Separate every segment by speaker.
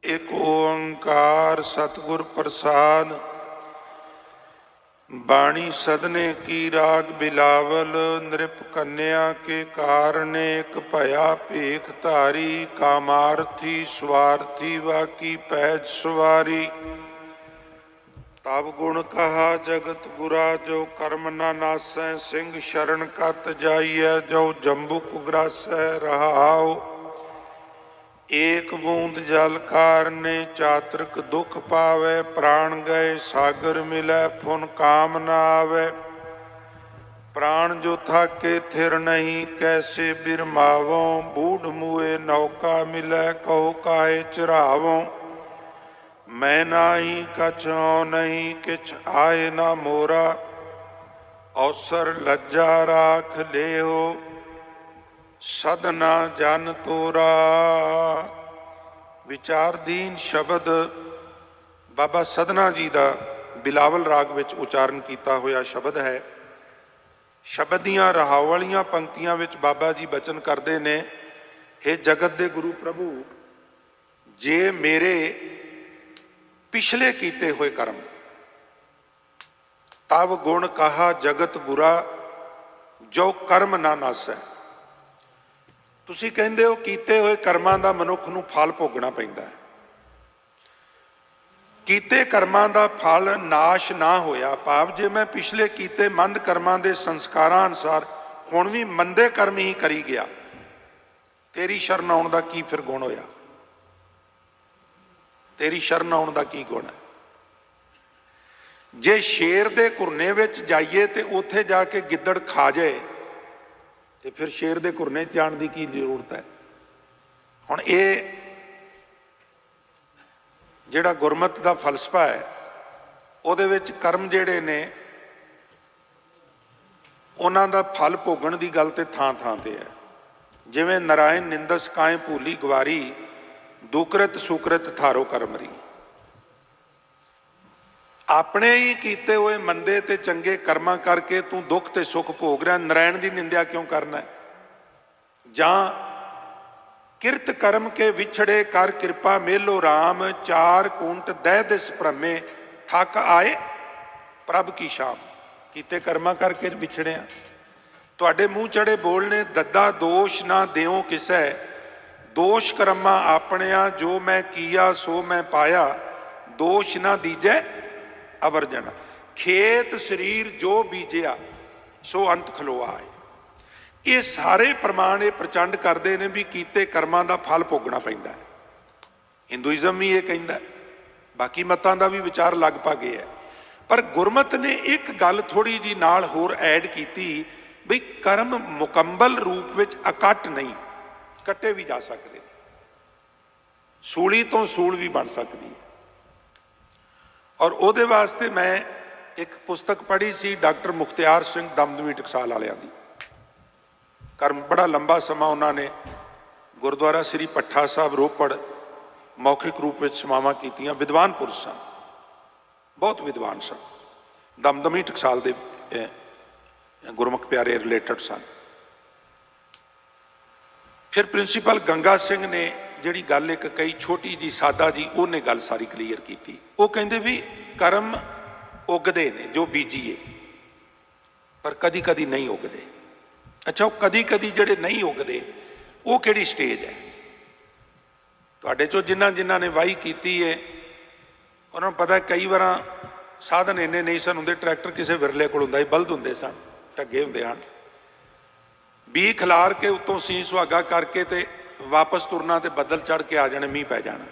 Speaker 1: एक ओंकार सतगुर प्रसाद। बाणी सदने की राग बिलावल। नृप कन्या के कारण एक भया भेख धारी। कामार्थी स्वार्थी वाकी पैज सवारी। तब गुण कहा जगत बुरा जो कर्म न नासै। सिंह शरण कत जाइए जो जंबुक ग्रासै रहाओ। एक बूंद जल कारने चातृक दुख पावे। प्राण गए सागर मिले फुन काम न आवे। प्राण जो थाके थिर नहीं कैसे बिरमावो। बूढ़ मुए नौका मिले कहो काहे चरावो। मैं नाही कछ नहीं किछ आए ना मोरा। अवसर लज्जा राख ले हो सदना जन तोरा। विचारधीन शब्द बाबा सदना जी का बिलावल राग विच उचारण किया होया शब्द है। शब्द दियां रहावलियां पंक्तियां विच बाबा जी बचन करते ने, हे जगत दे गुरु प्रभु, जे मेरे पिछले कीते हुए कर्म तब गुण कहा जगत बुरा जो कर्म ना नासै। तुसीं कहंदे हो कीते हुए कर्मां दा मनुख नूं फल भोगना पैंदा है। कीते कर्मां दा फल नाश ना होया, भाव जे मैं पिछले कीते मंद कर्मां दे संस्कारां अनुसार हुण भी मंदे कर्म ही करी गया, तेरी शरण आउण दा की फिर गुण होया? तेरी शरण आउण दा की गुण है? जे शेर दे घुरने विच जाइए ते उत्थे जाके गिद्दड़ खा जाए तो फिर शेर दे घुरने जाण दी की जरूरत है? हुण ये जिहड़ा गुरमत दा फलसफा है उहदे विच कर्म जिहड़े ने उन्हां दा फल भोगण दी गल ते थां थां ते है। जिवें नारायण निंदस काए भूली गवारी। दुकृत सुकृत थारो करमरी। अपने ही कीते हुए मंदे ते चंगे कर्मां करके तू दुख ते सुख भोग रहा, नारायण की निंदा क्यों करना है? जां किरत कर्म के विछड़े कर कृपा मेलो राम। चार कुंट दह दिस भ्रमे थक आए प्रभ की शाम। कीते कर्मां करके विछड़े आ। तुहाडे मूँह चढ़े बोलने दद्दा दोष ना देओ किसै। दोष कर्मा अपनिया जो मैं किया सो मैं पाया। दोष ना दीजै अवरजना। खेत शरीर जो बीजिया सो अंत खलोआ है। ये सारे प्रमाण ये प्रचंड करते हैं भी कीते कर्मां दा फल भोगना पैंदा है। हिंदुइज्म भी ये कहता है, बाकी मतां दा भी विचार लगभग ये है। पर गुरमत ने एक गल थोड़ी जी नाल होर ऐड की भी कर्म मुकम्मल रूप विच अकट नहीं, कट्टे भी जा सकते, सूली तो सूल भी बन सकती है। और उहदे वास्ते मैं एक पुस्तक पढ़ी सी डॉक्टर मुख्तियार सिंह दमदमी टकसाल वालियां दी। कर्म बड़ा लंबा समा उन्होंने गुरुद्वारा श्री भट्ठा साहब रोपड़ मौखिक रूप में समावां कीतियां। विद्वान पुरुष सन, बहुत विद्वान सन। दमदमी टकसाल दे गुरमुख प्यारे रिलेटेड सन। फिर प्रिंसीपल गंगा सिंह ने जिहड़ी गल एक कई छोटी जी सादा जी उन्हें गल सारी क्लीयर की। वो कहते भी कर्म उगदे ने जो बीजीए, पर कदी कदी नहीं उगदे। अच्छा, वो कदी कदी जिहड़े नहीं उगदे वो किहड़ी स्टेज है? तुहाडे चों जिन्हां जिन्हां ने वाही कीती है उन्हां नूं पता कई बार साधन इन्ने नहीं सन हुंदे। ट्रैक्टर किसी विरले कोल हुंदा, बलद हुंदे सन, ढगे हुंदे हन। बीह खिलार के उत्तों सी सुहागा करके ते वापस तुरना ते बदल चढ़ के आ जाने, मीह पै जाना।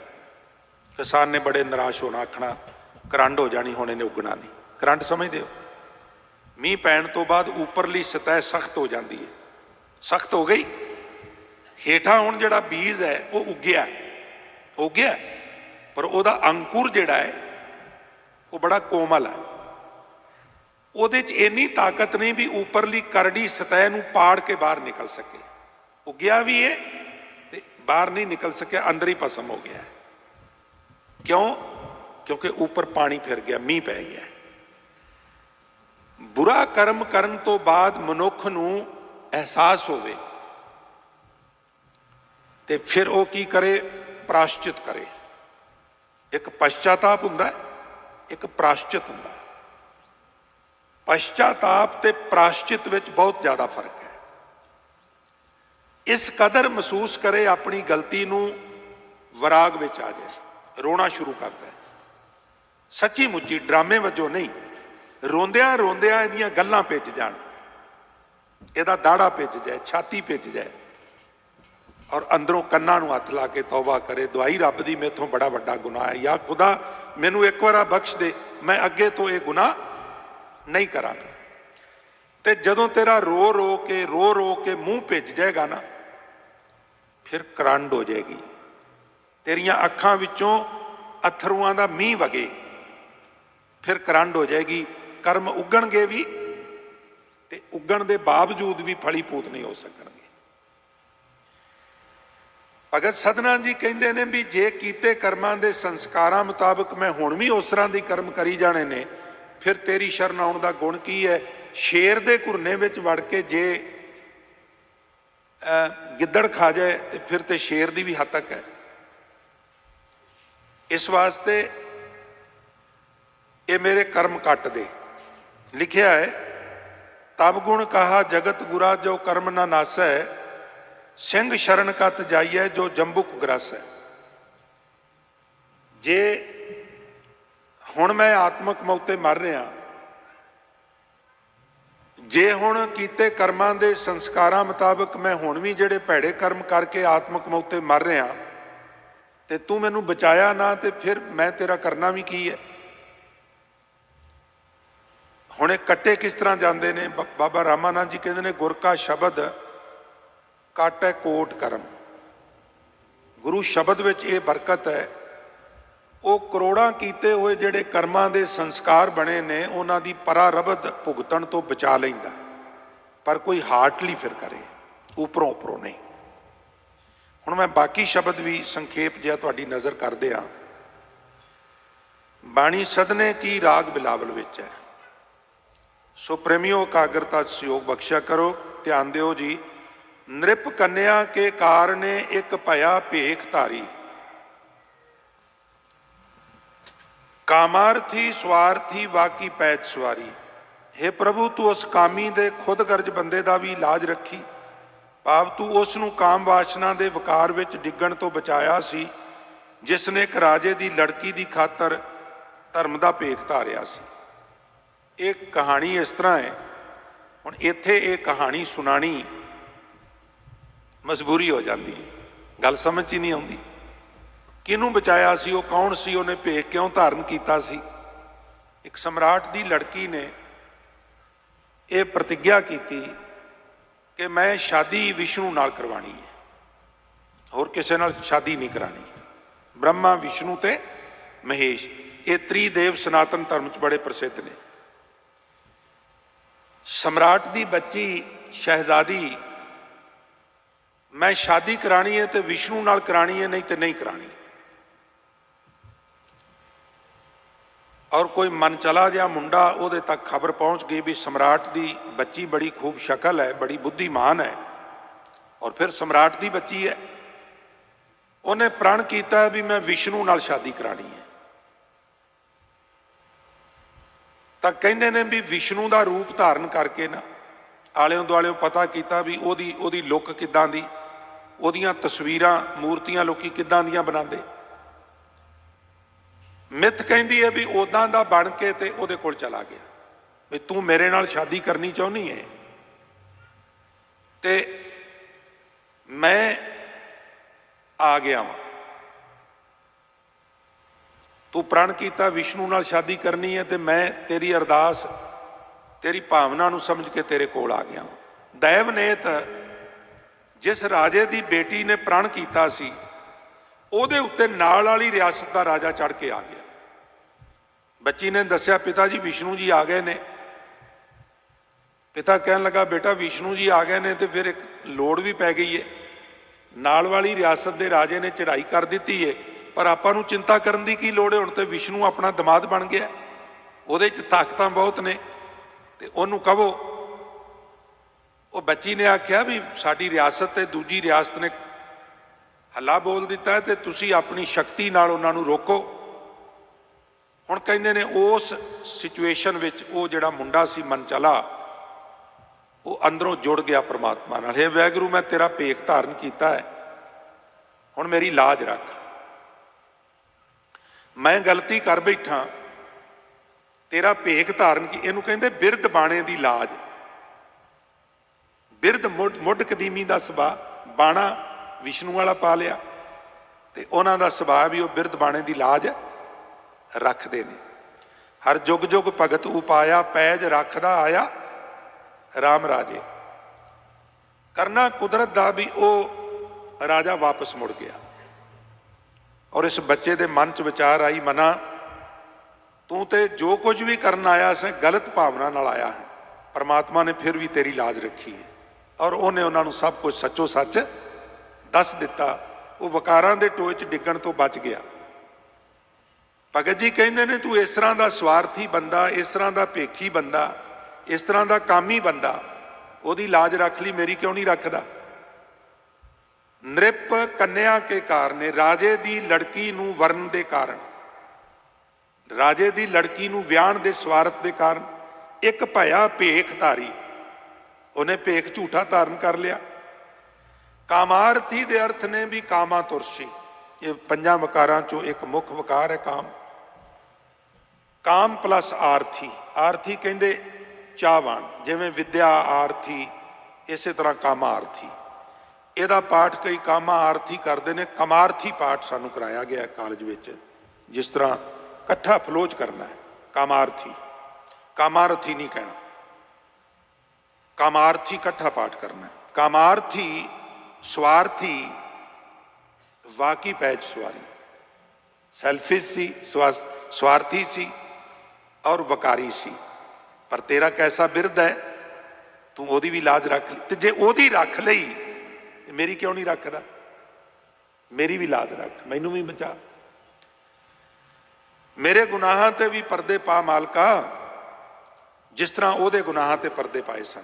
Speaker 1: किसान ने बड़े निराश होना, आखना करंट हो जानी, हुण इहने उगना नहीं। करंट समझते हो? मीह पैण तो बाद उपरली सतह सख्त हो जाती है, सख्त हो गई, हेठा हुण जिहड़ा बीज है वो उगया पर उहदा अंकुर जिहड़ा है वो बड़ा कोमल है। उहदे च इन्नी ताकत नहीं भी उपरली करड़ी सतह नूं पाड़ के बाहर निकल सके। उगया भी है ते बाहर नहीं निकल सके, अंदर ही भस्म हो गया है। क्यों? क्योंकि ऊपर पानी फिर गया, मीह पै गया। बुरा कर्म करन तो बाद मनुख नूं एहसास होवे ते फिर वो की करे? प्राश्चित करे। एक पश्चाताप हुंदा है, एक प्राश्चित हुंदा है। पश्चाताप ते प्राश्चित विच बहुत ज़्यादा फर्क है। इस कदर महसूस करे अपनी गलती नूं, वराग विच आ जाए, रोना शुरू करता है। सच्ची मुच्ची ड्रामे वजों नहीं, रोंदियां रोंदियां इहदियां गल्लां भिज जाण, इहदा दाड़ा भिज जाए, छाती भिज जाए और अंदरों कन्नां नूं हथ ला के तौबा करे, दुआई रब दी मेथों बड़ा वड्डा गुनाह है, या खुदा मैनूं एक बार बख्श दे, मैं अगे तो ये गुनाह नहीं करांगा। ते जदों तेरा रो रो के मूँह भिज जाएगा ना, फिर करंड हो जाएगी, तेरियां अखां विचों अथरुआं दा मींह वगे, फिर करंड हो जाएगी। कर्म उगणगे भी ते उगण दे बावजूद भी फलीभूत नहीं हो सकणगे। भगत सधना जी कहते हैं भी जे कीते कर्मां दे संस्कारां मुताबक मैं हुण भी उस तरह दी कर्म करी जाने ने, फिर तेरी शरण आउण दा गुण की है। शेर दे घुरने विच वड़ के जे गिद्दड़ खा जाए तो फिर तो शेर दी भी हद तक है। इस वास्ते ये मेरे कर्म कट दे। लिखिया है, तब गुण कहा जगत गुरा जो कर्म ना नास है, सिंह शरण कत जाइए जो जंबुक ग्रस है। जे हुण मैं आत्मक मौते मर रहा, जे हुण कीते कर्मां दे संस्कारां मुताबक मैं हुण भी जिहड़े भैड़े कर्म करके आत्मक मौते मर रहा ते तू मैनू बचाया ना, ते फिर मैं तेरा करना भी की है। हुणे कट्टे किस तरह जाते हैं, बाबा रामानंद जी कहते हैं गुर का शब्द काट है कोट कर्म। गुरु शब्द विच ये बरकत है, वो करोड़ां कीते हुए जिहड़े कर्मां दे संस्कार बने ने उन्हां दी परारबद भुगतण तो बचा लैंदा, पर कोई हार्टली फिर करे, उपरों उपरों नहीं। हुण मैं बाकी शब्द भी संखेप जिहा तुहाडी नज़र कर दिया। बाणी सदने की राग बिलावल विच है, सो प्रेमियों एकाग्रता सहयोग बख्शा करो। ध्यान दिओ जी। नृप कन्या के कारणे एक भया भेख धारी, कामार्थी स्वार्थी वाकी पैच सवारी। हे प्रभु तू उस कामी दे खुद गर्ज बंदे दा भी इलाज रखी, भाव तू उस नूं काम वासना दे विकार विच डिग्गण तो बचाया सी, जिसने एक राजे दी लड़की दी खातर धर्म दा भेख धारिया सी। एक कहानी इस तरह है, हुण इत्थे ये कहानी सुनानी मजबूरी हो जाती है, गल समझ ही नहीं आती। किनू बचाया सी, वो कौन सी, उन्हें भेख क्यों धारण किया सी। एक सम्राट दी लड़की ने यह प्रतिज्ञा की कि मैं शादी विष्णु नाल करवानी है, होर किसी नाल शादी नहीं करानी। ब्रह्मा विष्णु ते महेश, ये त्रिदेव सनातन धर्म च बड़े प्रसिद्ध ने। सम्राट दी बच्ची शहजादी मैं शादी करानी है तो विष्णु नाल करानी है, नहीं तो नहीं करानी। और कोई मन चला गया मुंडा, उहदे तक खबर पहुंच गई भी सम्राट दी बच्ची बड़ी खूब शक्ल है, बड़ी बुद्धिमान है, और फिर सम्राट दी बच्ची है। उन्हें प्रण किया भी मैं विष्णु नाल शादी करानी है। तो कहते हैं भी विष्णु का रूप धारण करके ना आलियों दुआलियों पता किया भी ओदी लुक किदां दी, ओदियां तस्वीरां मूर्तियां लोकी किदां दियां बनाते। मिथ कहती है भी उदां दा बन के ते ओदे कोल चला गया भी तू मेरे नाल शादी करनी चाहुंदी है, ते मैं आ गया वां। तू प्रण किया विष्णु नाल शादी करनी है, तो मैं तेरी अरदास तेरी भावना नूं समझ के तेरे कोल आ गया। दैवनेत जिस राजे की बेटी ने प्रण किया सी, उहदे उत्ते नाल वाली रियासत का राजा चढ़ के आ गया। बच्ची ने दसिया पिता जी विष्णु जी आ गए ने। पिता कहन लगा बेटा विष्णु जी आ गए ने तो फिर एक लोड़ भी पै गई है, नाल वाली रियासत के राजे ने चढ़ाई कर दी है, पर आपां नूं चिंता करन दी की लोड़ है, हुण ते विष्णु अपना दमाद बन गया, उहदे च ताकतां बहुत ने, ते उहनूं कहो। वो बच्ची ने आख्या भी साडी रियासत ते दूजी रियासत ने हला बोल दिता है, तो तुसी अपनी शक्ति नाल उन्हां नूं रोको, ਹੁਣ ਕਹਿੰਦੇ ਨੇ ਉਸ ਸਿਚੁਏਸ਼ਨ ਵਿੱਚ ਉਹ ਜਿਹੜਾ ਮੁੰਡਾ ਸੀ ਮਨਚਲਾ, ਉਹ ਅੰਦਰੋਂ ਜੁੜ ਗਿਆ ਪ੍ਰਮਾਤਮਾ ਨਾਲ। ਹੇ ਵਾਹਿਗੁਰੂ, ਮੈਂ ਤੇਰਾ ਭੇਖ ਧਾਰਨ ਕੀਤਾ ਹੈ, ਹੁਣ ਮੇਰੀ ਲਾਜ ਰੱਖ। ਮੈਂ ਗਲਤੀ ਕਰ ਬੈਠਾ, ਤੇਰਾ ਭੇਖ ਧਾਰਨ ਕੀ। ਇਹਨੂੰ ਕਹਿੰਦੇ ਬਿਰਧ ਬਾਣੇ ਦੀ ਲਾਜ। ਬਿਰਧ ਮੁੱਢ ਕਦੀਮੀ ਦਾ ਸੁਭਾਅ, ਬਾਣਾ ਵਿਸ਼ਨੂੰ ਵਾਲਾ ਪਾ ਲਿਆ, ਤੇ ਉਹਨਾਂ ਦਾ ਸੁਭਾਅ ਵੀ ਉਹ ਬਿਰਧ ਬਾਣੇ ਦੀ ਲਾਜ ਰੱਖਦੇ ਨੇ। ਹਰ ਜੁਗ ਜੁਗ ਭਗਤ ਉਪਾਇਆ, ਪੈਜ ਰੱਖਦਾ ਆਇਆ ਰਾਮ ਰਾਜੇ। ਕਰਨਾ ਕੁਦਰਤ ਦਾ ਵੀ ਉਹ ਰਾਜਾ ਵਾਪਸ ਮੁੜ ਗਿਆ। ਔਰ ਇਸ ਬੱਚੇ ਦੇ ਮਨ 'ਚ ਵਿਚਾਰ ਆਈ, ਮਨਾ ਤੂੰ ਤੇ ਜੋ ਕੁਝ ਵੀ ਕਰਨ ਆਇਆ ਸੈਂ ਗਲਤ ਭਾਵਨਾ ਨਾਲ ਆਇਆ ਹੈ, ਪਰਮਾਤਮਾ ਨੇ ਫਿਰ ਵੀ ਤੇਰੀ ਲਾਜ ਰੱਖੀ ਹੈ। ਔਰ ਉਹਨੇ ਉਹਨਾਂ ਨੂੰ ਸਭ ਕੁਝ ਸੱਚੋ ਸੱਚ ਦੱਸ ਦਿੱਤਾ। ਉਹ ਵਕਾਰਾਂ ਦੇ ਟੋਏ 'ਚ ਡਿੱਗਣ ਤੋਂ ਬਚ ਗਿਆ। ਭਗਤ ਜੀ ਕਹਿੰਦੇ ਨੇ, ਤੂੰ ਇਸ ਤਰ੍ਹਾਂ ਦਾ ਸਵਾਰਥੀ ਬੰਦਾ, ਇਸ ਤਰ੍ਹਾਂ ਦਾ ਭੇਖੀ ਬੰਦਾ, ਇਸ ਤਰ੍ਹਾਂ ਦਾ ਕਾਮੀ ਬੰਦਾ, ਉਹਦੀ ਲਾਜ ਰੱਖ ਲਈ, ਮੇਰੀ ਕਿਉਂ ਨਹੀਂ ਰੱਖਦਾ। ਨ੍ਰਿਪ ਕੰਨਿਆ ਕੇ ਕਾਰਨ, ਰਾਜੇ ਦੀ ਲੜਕੀ ਨੂੰ ਵਰਨ ਦੇ ਕਾਰਨ, ਰਾਜੇ ਦੀ ਲੜਕੀ ਨੂੰ ਵਿਆਹਣ ਦੇ ਸਵਾਰਥ ਦੇ ਕਾਰਨ ਇੱਕ ਭਇਆ ਭੇਖ ਧਾਰੀ, ਉਹਨੇ ਭੇਖ ਝੂਠਾ ਧਾਰਨ ਕਰ ਲਿਆ। ਕਾਮਾਰਥੀ ਦੇ ਅਰਥ ਨੇ ਵੀ ਕਾਮਾ ਤੁਰਸ਼ੀ। ਇਹ ਪੰਜਾਂ ਵਕਾਰਾਂ ਚੋਂ ਇੱਕ ਮੁੱਖ ਵਕਾਰ ਹੈ ਕਾਮ। ਕਾਮ ਪਲੱਸ ਆਰਥੀ। ਆਰਥੀ ਕਹਿੰਦੇ ਚਾਹਵਾਨ, ਜਿਵੇਂ ਵਿਦਿਆ ਆਰਥੀ, ਇਸੇ ਤਰ੍ਹਾਂ ਕਾਮਾਰਥੀ। ਇਹਦਾ ਪਾਠ ਕਈ ਕਾਮਾ ਆਰਥੀ ਕਰਦੇ ਨੇ, ਕਮਾਰਥੀ ਪਾਠ ਸਾਨੂੰ ਕਰਾਇਆ ਗਿਆ ਕਾਲਜ ਵਿੱਚ। ਜਿਸ ਤਰ੍ਹਾਂ ਇਕੱਠਾ ਫਲੋਚ ਕਰਨਾ ਹੈ, ਕਾਮਾਰਥੀ, ਕਾਮਾਰਥੀ ਨਹੀਂ ਕਹਿਣਾ, ਕਾਮਾਰਥੀ ਇਕੱਠਾ ਪਾਠ ਕਰਨਾ। ਕਾਮਾਰਥੀ ਸਵਾਰਥੀ, ਵਾਕੀ ਪੈਜ ਸਵਾਰੀ। ਸੈਲਫਿਸ਼ ਸੀ, ਸਵਾਰਥੀ ਸੀ ਔਰ ਵਕਾਰੀ ਸੀ। ਪਰ ਤੇਰਾ ਕੈਸਾ ਬਿਰਧ ਹੈ, ਤੂੰ ਉਹਦੀ ਵੀ ਲਾਜ ਰੱਖ ਲਈ। ਤੇ ਜੇ ਉਹਦੀ ਰੱਖ ਲਈ, ਮੇਰੀ ਕਿਉਂ ਨਹੀਂ ਰੱਖਦਾ। ਮੇਰੀ ਵੀ ਲਾਜ ਰੱਖ, ਮੈਨੂੰ ਵੀ ਬਚਾ। ਮੇਰੇ ਗੁਨਾਹਾਂ ਤੇ ਵੀ ਪਰਦੇ ਪਾ ਮਾਲਕਾ, ਜਿਸ ਤਰ੍ਹਾਂ ਉਹਦੇ ਗੁਨਾਹਾਂ ਤੇ ਪਰਦੇ ਪਾਏ ਸਨ।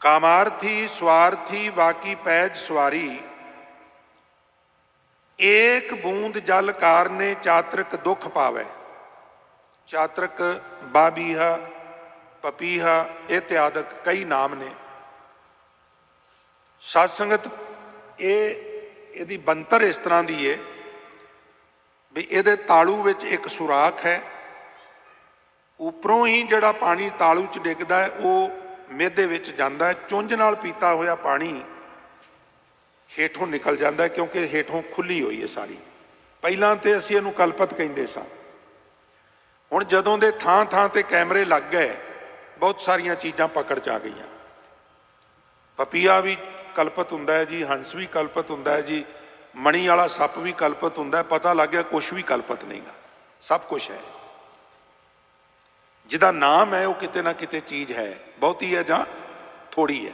Speaker 1: ਕਾਮਾਰਥੀ ਸਵਾਰਥੀ ਵਾਕੀ ਪੈਜ ਸਵਾਰੀ, ਏਕ ਬੂੰਦ ਜਲ ਕਾਰਨੇ ਚਾਤਰਿਕ ਦੁੱਖ ਪਾਵੇ। ਚਾਤਰਿਕ, ਬਾਬੀਹਾ, ਪਪੀਹਾ ਇਤਿਆਦਿਕ ਕਈ ਨਾਮ ਨੇ। ਸਤ ਸੰਗਤ, ਇਹਦੀ ਬੰਤਰ ਇਸ ਤਰ੍ਹਾਂ ਦੀ ਹੈ ਵੀ ਇਹਦੇ ਤਾਲੂ ਵਿੱਚ ਇੱਕ ਸੁਰਾਖ ਹੈ। ਉੱਪਰੋਂ ਹੀ ਜਿਹੜਾ ਪਾਣੀ ਤਾਲੂ 'ਚ ਡਿੱਗਦਾ ਹੈ ਉਹ ਮਿਹਦੇ ਵਿੱਚ ਜਾਂਦਾ ਹੈ। ਚੁੰਝ ਨਾਲ ਪੀਤਾ ਹੋਇਆ ਪਾਣੀ ਹੇਠੋਂ ਨਿਕਲ ਜਾਂਦਾ ਹੈ, ਕਿਉਂਕਿ ਹੇਠੋਂ ਖੁੱਲੀ ਹੋਈ ਹੈ ਸਾਰੀ। ਪਹਿਲਾਂ ਤੇ ਅਸੀਂ ਇਹਨੂੰ ਕਲਪਤ ਕਹਿੰਦੇ ਸਾਂ। ਹੁਣ ਜਦੋਂ ਦੇ ਥਾਂ ਥਾਂ ਤੇ ਕੈਮਰੇ ਲੱਗ ਗਏ, ਬਹੁਤ ਸਾਰੀਆਂ ਚੀਜ਼ਾਂ ਪਕੜ 'ਚ ਆ ਗਈਆਂ। ਪਪੀਆ ਵੀ ਕਲਪਤ ਹੁੰਦਾ ਹੈ ਜੀ, ਹੰਸ ਵੀ ਕਲਪਤ ਹੁੰਦਾ ਹੈ ਜੀ, ਮਣੀ ਵਾਲਾ ਸੱਪ ਵੀ ਕਲਪਤ ਹੁੰਦਾ ਹੈ। ਪਤਾ ਲੱਗ ਗਿਆ ਕੁਛ ਵੀ ਕਲਪਤ ਨਹੀਂਗਾ, ਸਭ ਕੁਛ ਹੈ। ਜਿਹਦਾ ਨਾਮ ਹੈ ਉਹ ਕਿਤੇ ਨਾ ਕਿਤੇ ਚੀਜ਼ ਹੈ, ਬਹੁਤੀ ਹੈ ਜਾਂ ਥੋੜੀ ਹੈ।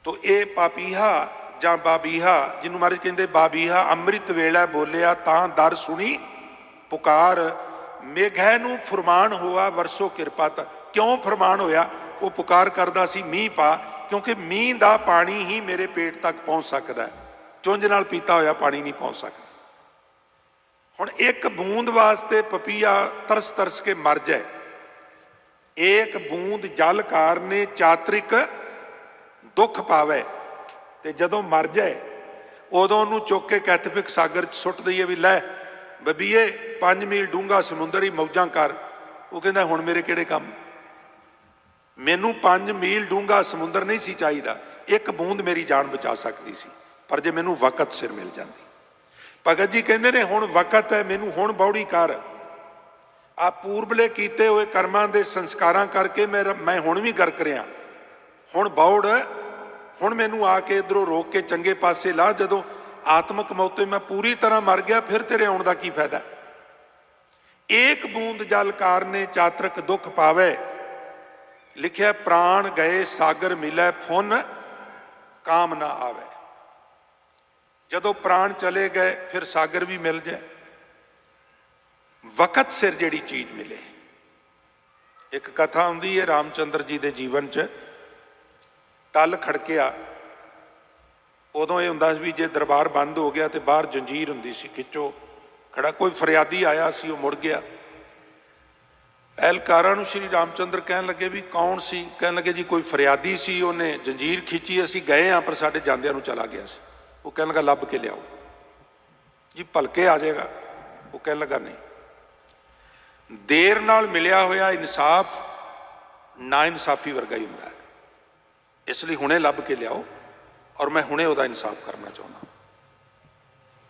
Speaker 1: ਤੋ ਇਹ ਪਾਪੀਹਾ ਜਾਂ ਬਾਬੀਹਾ, ਜਿਹਨੂੰ ਮਹਾਰਾਜ ਕਹਿੰਦੇ ਬਾਬੀਹਾ, ਅੰਮ੍ਰਿਤ ਵੇਲਾ ਬੋਲਿਆ ਤਾਂ ਦਰ ਸੁਣੀ ਪੁਕਾਰ, ਮੇਘੈ ਨੂੰ ਫਰਮਾਨ ਹੋਆ ਵਰਸੋ ਕਿਰਪਤ। ਕਿਉਂ ਫਰਮਾਨ ਹੋਇਆ? ਉਹ ਪੁਕਾਰ ਕਰਦਾ ਸੀ ਮੀਂਹ ਪਾ, ਕਿਉਂਕਿ ਮੀਂਹ ਦਾ ਪਾਣੀ ਹੀ ਮੇਰੇ ਪੇਟ ਤੱਕ ਪਹੁੰਚ ਸਕਦਾ ਹੈ, ਚੁੰਝ ਨਾਲ ਪੀਤਾ ਹੋਇਆ ਪਾਣੀ ਨਹੀਂ ਪਹੁੰਚ ਸਕਦਾ। ਹੁਣ ਇੱਕ ਬੂੰਦ ਵਾਸਤੇ ਪਪੀਆ ਤਰਸ ਤਰਸ ਕੇ ਮਰ ਜਾਏ। ਏਕ ਬੂੰਦ ਜਲ ਕਾਰਨੇ ਚਾਤਰਿਕ ਦੁੱਖ ਪਾਵੇ। ਤੇ ਜਦੋਂ ਮਰ ਜਾਏ ਉਦੋਂ ਉਹਨੂੰ ਚੁੱਕ ਕੇ ਕੈਥੋਲਿਕ ਸਾਗਰ 'ਚ ਸੁੱਟ ਦਈਏ ਵੀ ਲੈ ਬੱਬੀਏ 5 ਮੀਲ ਡੂੰਘਾ ਸਮੁੰਦਰ ਹੀ ਮੌਜਾਂ ਕਰ। ਉਹ ਕਹਿੰਦਾ ਹੁਣ ਮੇਰੇ ਕਿਹੜੇ ਕੰਮ, ਮੈਨੂੰ 5 ਮੀਲ ਡੂੰਘਾ ਸਮੁੰਦਰ ਨਹੀਂ ਸੀ ਚਾਹੀਦਾ, ਇੱਕ ਬੂੰਦ ਮੇਰੀ ਜਾਨ ਬਚਾ ਸਕਦੀ ਸੀ, ਪਰ ਜੇ ਮੈਨੂੰ ਵਕਤ ਸਿਰ ਮਿਲ ਜਾਂਦੀ। ਭਗਤ ਜੀ ਕਹਿੰਦੇ ਨੇ ਹੁਣ ਵਕਤ ਹੈ, ਮੈਨੂੰ ਹੁਣ ਬੌੜੀ ਕਰ। ਆ ਪੂਰਬਲੇ ਕੀਤੇ ਹੋਏ ਕਰਮਾਂ ਦੇ ਸੰਸਕਾਰਾਂ ਕਰਕੇ ਮੈਂ ਹੁਣ ਵੀ ਗਰਕ ਰਿਹਾ। ਹੁਣ ਬੌੜ, ਹੁਣ ਮੈਨੂੰ ਆ ਕੇ ਇੱਧਰੋਂ ਰੋਕ ਕੇ ਚੰਗੇ ਪਾਸੇ ਲਾ। ਜਦੋਂ ਆਤਮਕ ਮੌਤੇ ਮੈਂ ਪੂਰੀ ਤਰ੍ਹਾਂ ਮਰ ਗਿਆ, ਫਿਰ ਤੇਰੇ ਆਉਣ ਦਾ ਕੀ ਫਾਇਦਾ। ਏਕ ਬੂੰਦ ਜਲ ਕਾਰਨੇ ਚਾਤਰਕ ਦੁੱਖ ਪਾਵੇ। ਲਿਖਿਆ ਪ੍ਰਾਣ ਗਏ ਸਾਗਰ ਮਿਲੇ ਫੁਨ ਕਾਮ ਨਾ ਆਵੇ। ਜਦੋਂ ਪ੍ਰਾਣ ਚਲੇ ਗਏ ਫਿਰ ਸਾਗਰ ਵੀ ਮਿਲ ਜਾਏ, ਵਕਤ ਸਿਰ ਜਿਹੜੀ ਚੀਜ਼ ਮਿਲੇ। ਇੱਕ ਕਥਾ ਹੁੰਦੀ ਹੈ ਰਾਮਚੰਦਰ ਜੀ ਦੇ ਜੀਵਨ 'ਚ। ਟਲ ਖੜਕਿਆ, ਉਦੋਂ ਇਹ ਹੁੰਦਾ ਸੀ ਵੀ ਜੇ ਦਰਬਾਰ ਬੰਦ ਹੋ ਗਿਆ ਤੇ ਬਾਹਰ ਜੰਜੀਰ ਹੁੰਦੀ ਸੀ, ਖਿੱਚੋ खड़ा। कोई फरियादी आया सी, वो मुड़ गया। एहलकारां नूं श्री रामचंद्र कहन लगे भी कौन सी? कहन लगे जी कोई फरियादी सी, उन्हें जंजीर खिंची, असीं गए हाँ पर साडे जांदिआं नूं चला गया सी। वो कहन लगा लभ के लियाओ जी, भलके आ जाएगा। वो कहन लगा नहीं, देर नाल मिलिया होया इंसाफ ना इंसाफी वर्गा ही हुंदा है, इसलिए हुणे लभ के लियाओ और मैं हुणे उहदा इंसाफ करना चाहुंदा।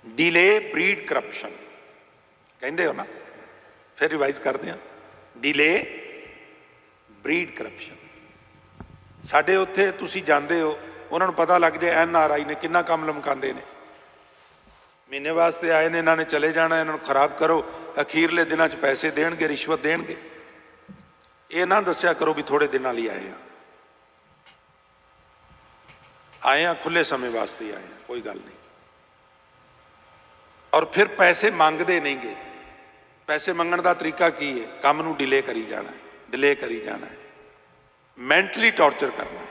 Speaker 1: डिले ब्रीड करप्शन कहंदे हो ना, फिर रिवाइज करते हैं। Delay breed corruption. साडे उत्थे तुसीं जांदे हो, उन्हां नूं पता लग जाए NRI ने किन्ना काम लमकांदे ने, महीने वास्ते आए ने, इन्हां ने चले जाना, इन्हां नूं खराब करो, अखीरले दिनां च पैसे देणगे, रिश्वत देणगे। ये ना दस्या करो भी थोड़े दिनां लई आए हैं, खुले समय वास्ते आए हैं, कोई गल नहीं। और फिर पैसे मंगते नहीं गए। पैसे मंगण का तरीका की है? काम नूं डिले करी जाना है, डिले करी जाना है, मैंटली टॉर्चर करना है।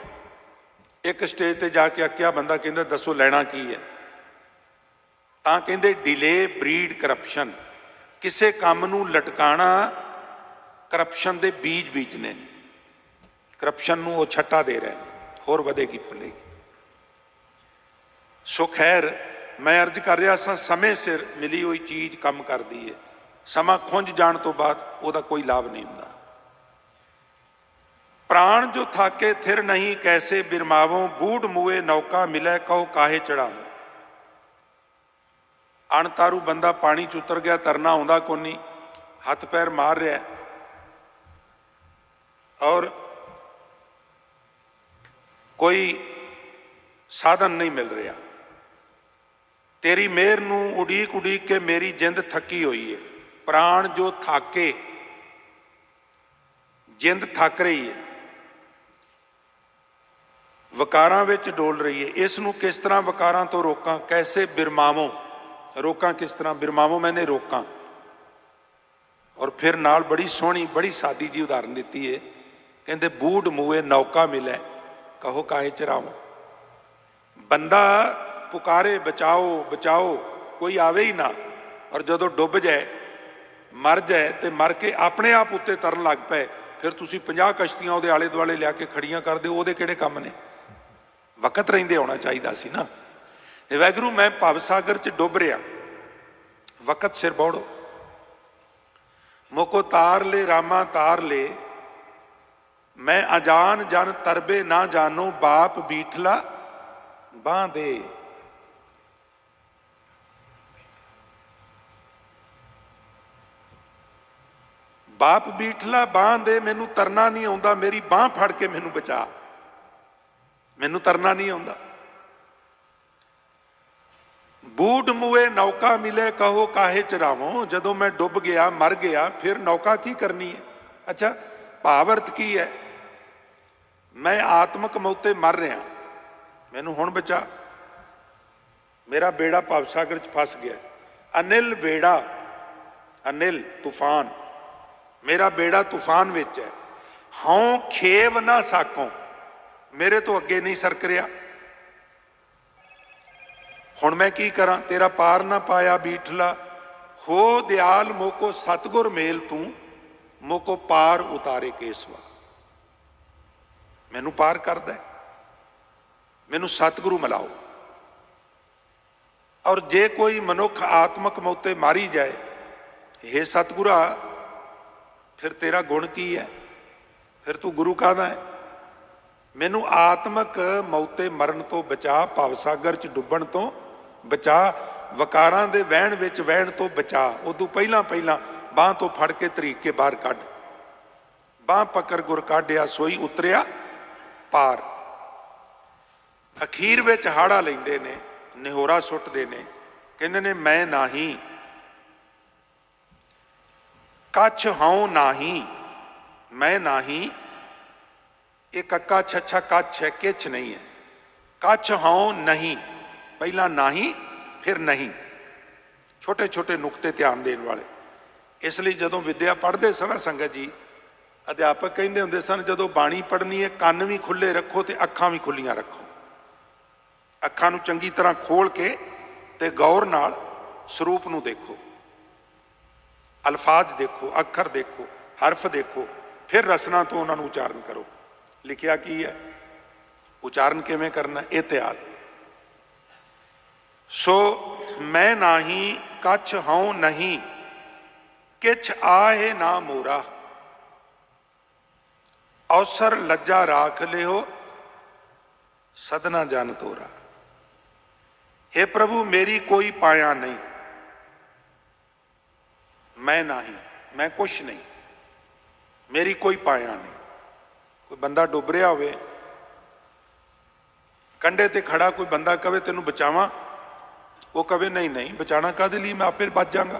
Speaker 1: एक स्टेज पर जाके आख्या, बंदा कहंदा दसो लैना की है, तां कहंदे डिले ब्रीड करप्शन। किसे काम नूं लटकाना करप्शन के बीज बीजने ने, करप्शन नूं वो छट्टा दे रहे हैं, होर वधेगी फुलेगी। सो खैर, मैं अर्ज कर रहा सा, समय सिर मिली हुई चीज़ काम करती है, समा खुंझ जाण तो बाद उसका कोई लाभ नहीं हुंदा। प्राण जो थाके थिर नहीं कैसे बिरमावों, बूढ़ मुए नौका मिले कहो काहे चढ़ावो। अणतारू बंदा पानी च उतर गया, तरना आउंदा कोनी, हथ पैर मार रहा है और कोई साधन नहीं मिल रहा। तेरी मेहर नूं उड़ीक उड़ीक के मेरी जिंद थकी हुई है। प्राण जो थाके, जिंद थक रही है, वकारां विच डोल रही है। इस नूं किस तरह वकारां तो रोकां, कैसे बिरमावों, रोकां किस तरह? बिरमावों मैंने रोकां। और फिर नाल बड़ी सोहनी बड़ी सादी जी उदाहरण दी है, कहते बूढ़ मुए नौका मिले कहो काहे चरावो। बंदा पुकारे बचाओ बचाओ, कोई आवे ही ना, और जदों डुब जाए मर जाए तो मर के अपने आप उत्ते तरन लग पे, फिर तुसीं 50 कश्तियां उहदे आले दुआले लिया के खड़ियां कर दो, उहदे किहड़े काम ने? वकत रहिंदे होना चाहिदा सी ना। वाहिगुरू मैं भव सागर च डुब रहा, वकत सिर बौड़ो, मोको तार ले रामा तार ले, मैं अजान जन तरबे ना जानो, बाप बीठला बां दे। बाप बीठला बां दे, मैनू तरना नहीं आउंदा, मेरी बां फड़ के मैनू बचा, मैनू तरना नहीं आउंदा। बूढ़ मुए नौका मिले कहो काहे चरावो। जदों मैं डुब गया मर गया, फिर नौका की करनी है? अच्छा, भावर्थ की है? मैं आत्मक मौते मर रहा, मैनू हुण बचा, मेरा बेड़ा भवसागर च फस गया। अनिल बेड़ा, अनिल तूफान, मेरा बेड़ा तूफान विच है। हों खेव ना साकों, मेरे तो अगे नहीं सरक रहा, हुण मैं की करा? तेरा पार ना पाया बीठला, हो दयाल मोको सतगुर मेल तू, मोको पार उतारे केसवा। मैनू पार करदा है, मैनू सतगुरु मिलाओ। और जे कोई मनुख आत्मक मौते मारी जाए, हे सतगुरा फिर तेरा गुण की है? फिर तू गुरु कहदा है? मैनू आत्मक मौते मरण तो बचा, भवसागर च डुबण तो बचा, वकारां दे वहण विच वहण तो बचा। उदों पहला पहला बांह तो फड़ के तरीक के बाहर कढ़, बांह पकड़ गुर काढ़िया सोई उतरिया पार। अखीर विच हाड़ा लैंदे ने, निहोरा सुटदे ने, कहंदे ने मैं नाही कछ हूं नाही, मैं नाही। ये कक्का छछा कछ है, किछ नहीं है। कछ हूं नहीं, पहला नाही फिर नहीं। छोटे छोटे नुकते ध्यान देने वाले। इसलिए जदों विद्या पढ़ते सन संगत जी, अध्यापक कहते होंदे सन जदों बाणी पढ़नी है कान भी खुले रखो तो अखां भी खुलियां रखो। अखां नूं चंगी तरह खोल के ते गौर नाल स्वरूप नूं देखो। अल्फाज देखो, अखर देखो, हरफ देखो, फिर रसना तो उन्होंने उचारण करो। लिखिया की है, उचारण किवें करना? एहतियात। सो मैं नाही कछ हूं नहीं, किछ आहे ना मोरा, अवसर लज्जा राख लियो, सदना जन तोरा। हे प्रभु मेरी कोई पाया नहीं, मैं नहीं, मैं कुछ नहीं, मेरी कोई पाया नहीं। कोई बंदा डुब रहा हो, कंढे ते खड़ा कोई बंदा कहे तेनू बचावा, वो कहे नहीं नहीं बचाना काहदे लई, मैं आपे बच जाऊंगा,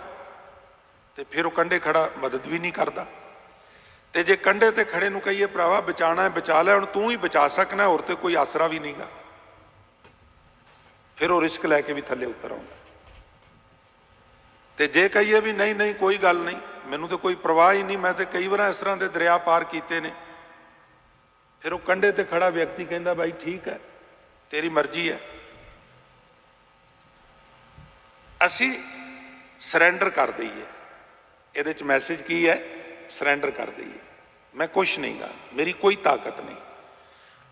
Speaker 1: तो फिर वो कंढे खड़ा मदद भी नहीं करता। तो जे कंढे ते खड़े नूं कहिए भरावा बचाना है बचा लै, हुण तू ही बचा सकना, होर ते कोई आसरा भी नहीं गा, फिर वो रिस्क लैके भी थले उतर आउंदा। तो जे कहिए भी नहीं नहीं कोई गल नहीं, मैनू तो कोई परवाह ही नहीं, मैं तो कई बार इस तरह के दरिया पार किए ने, फिर वो कंढे ते खड़ा व्यक्ति कहता भाई ठीक है तेरी मर्जी है। असी सरेंडर कर दईए, ये मैसेज की है, सरेंडर कर दईए। मैं कुछ नहीं गा, मेरी कोई ताकत नहीं,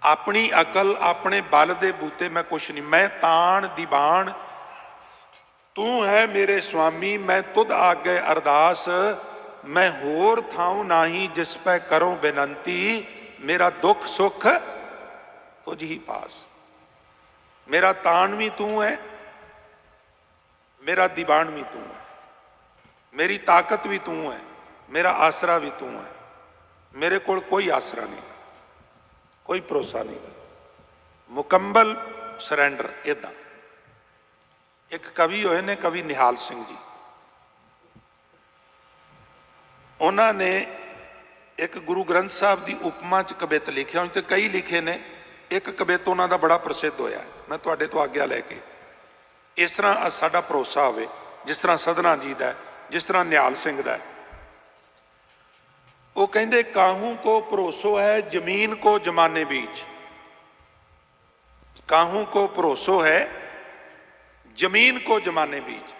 Speaker 1: अपनी अकल अपने बल दे बूते मैं कुछ नहीं, मैं तान दीवान तू है मेरे स्वामी, मैं तुद आगे अरदास, मैं होर थाऊं नाही जिस पे करो बेनंती, मेरा दुख सुख तुझ ही पास। मेरा तान भी तू है, मेरा दीवान भी तू है, मेरी ताकत भी तू है, मेरा आसरा भी तू है, मेरे को कोई आसरा नहीं, कोई भरोसा नहीं, मुकम्मल सरेंडर। इदा एक कवि होए ने, कवि निहाल सिंह जी, उन्होंने एक गुरु ग्रंथ साहब की उपमा च कवित लिखिया, उन कई लिखे ने, एक कवित उन्हों का बड़ा प्रसिद्ध होया, मैं तुहाडे तो आग्या लैके इस तरह साडा भरोसा होवे, जिस तरह सदना जी का, जिस तरह निहाल सिंह का। वो कहते काहू को भरोसो है जमीन को जमाने बीच, काहू को भरोसो है जमीन को जमाने बीच।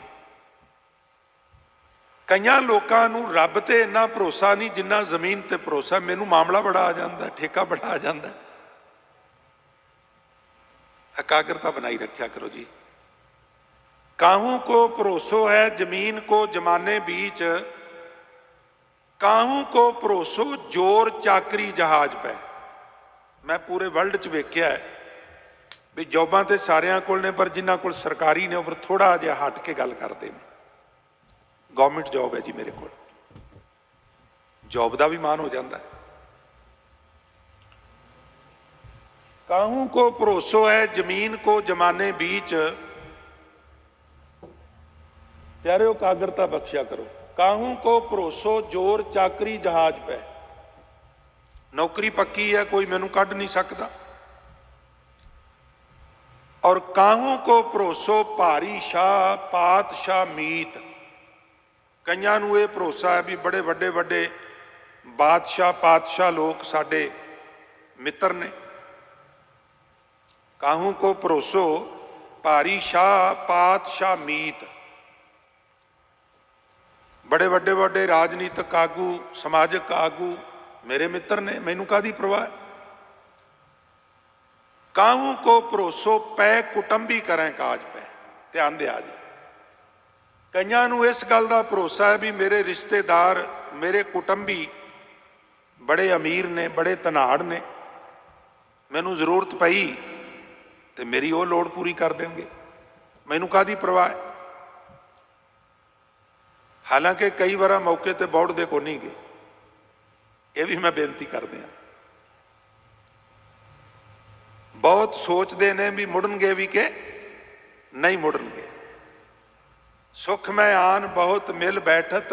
Speaker 1: कई लोगों को रब ते इन्ना भरोसा नहीं जिन्ना जमीन ते भरोसा। मैनू मामला बड़ा आ जाता, ठेका बड़ा आ जाता। एकाग्रता बनाई रखा करो जी। काहू को भरोसो है जमीन को जमाने बीच, काहू को भरोसो जोर चाकरी जहाज पे। मैं पूरे वर्ल्ड च वेख्या है भी जॉबां तो सारियां कोल ने, पर जिन्हां कोल सरकारी ने उपर थोड़ा जिहा हट के गल करते हैं। गवर्नमेंट जॉब है जी मेरे को, जॉब का भी मान हो जाता है। काहू को भरोसो है जमीन को जमाने बीच, प्यारे एकाग्रता बख्शिया करो। काहू को भरोसो जोर चाकरी जहाज पे, नौकरी पक्की है कोई मैनू कढ़ नहीं सकता। और काहू को भरोसो भारी शाह पातशाह मीत। कईयां नूं ये भरोसा है भी बड़े वड्डे वड्डे बादशाह पातशाह लोग साडे मित्र ने। काहू को भरोसो भारी शाह पातशाह मीत। बड़े वड्डे वड्डे राजनीतिक आगू समाजिक आगू मेरे मित्र ने, मैनू काहदी परवाह। काहू को भरोसो पै कुटुंबी करें काज पे। ध्यान दिया जी, कईयां नूं इस गल का भरोसा है भी मेरे रिश्तेदार मेरे कुटुंबी बड़े अमीर ने, बड़े धनाड़ ने, मैनू जरूरत पई तो मेरी वो लोड़ पूरी कर देंगे, मैनू काहदी परवाह है। हालांकि कई बार मौके ते बौड़दे को नहीं गए, ये भी मैं बेनती कर दिया। बहुत सोचते ने भी मुड़नगे भी के नहीं मुड़नगे। सुख में आन बहुत मिल बैठत,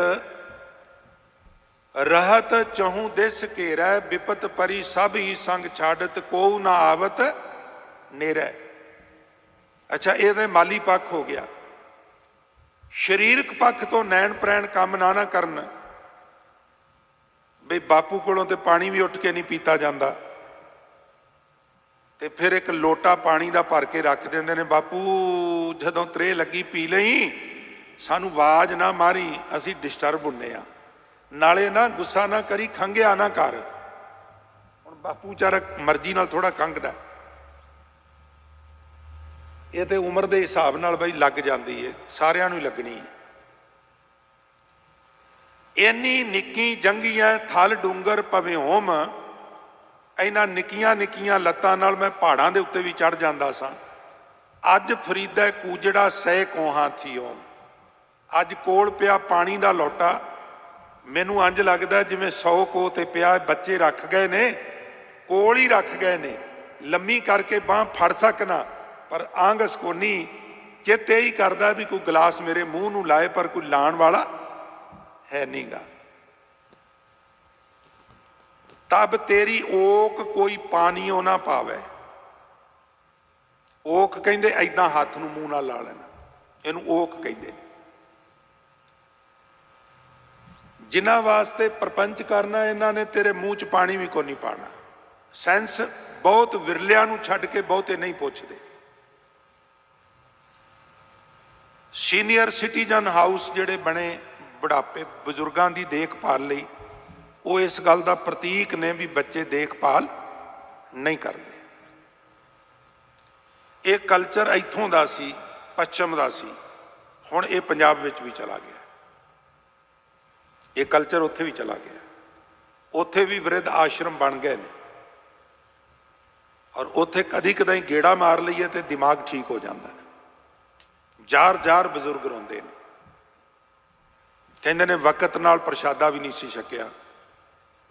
Speaker 1: रहत चहू दिस घेरै, विपत परी सब ही संग छाड़त, को ना आवत नेरै। अच्छा ये माली पक्ष हो गया। शरीरक पक्ष तो नैन प्रैन काम ना करन, बई बापू कोलों ते पानी भी उठ के नहीं पीता जाता, ते फिर एक लोटा पानी का भर के रख देंगे ने, बापू जदों त्रे लगी पी लई, सानू आवाज ना मारी, असी डिस्टर्ब हुन्ने आ। नाले ना गुस्सा ना करी, खंघिया ना कर। हुण बापू चारा मर्जी नाल थोड़ा खंघदा, ये तो उम्र के हिसाब नाल बई लग जाती है, सारिਆਂ ਨੂੰ ही लगनी है। इन्नी निक्की जंगियां थल डूंगर भविओम, इन्हां निक्कियां निक्कियां लत्तां नाल मैं पहाड़ां दे उत्ते भी चढ़ जांदा सां। अज फरीदा कूजड़ा सै कोहां थी ओम, अज कोल पिया पानी दा लोटा। मैनू अंज लगदा जिवें 100 कोह ते पिया, बच्चे रख गए ने, कोल ही रख गए ने, लम्मी करके बांह फड़ सकना पर आंगस कोनी। चित यही करदा भी कोई गिलास मेरे मूँह नूं लाए, पर कोई लाण वाला है नहीं गा। तब तेरी ओक कोई पानियों ना पावे। ओक कहंदे ऐदां हथ नूं मूँह नाल ला लेना, इहनूं ओक कहंदे। जिन्हां वास्ते प्रपंच करना, इन्हां ने तेरे मूँह च पानी भी कोई नहीं पाना। सेंस बहुत विरलिਆਂ ਨੂੰ ਛੱਡ के बहुते नहीं पुछदे। सीनियर सिटीजन हाउस ਜਿਹੜੇ बने बुढ़ापे बजुर्गों की देखभाल लई, वो इस गल का प्रतीक ने भी बच्चे देखभाल नहीं करते। ये कल्चर इत्थों का सी, पश्चिम का सी, हुण ये पंजाब विच भी चला गया। ये कल्चर उत्थे भी चला गया, उत्थे भी वृद्ध आश्रम बन गए ने, और उत्थे कदी कदाई गेड़ा मार लईए तो दिमाग ठीक हो जाता है। जार जार बजुर्ग रोंदे ने, कहंदे ने वक़्त नाल प्रशादा भी नहीं सी छकिया,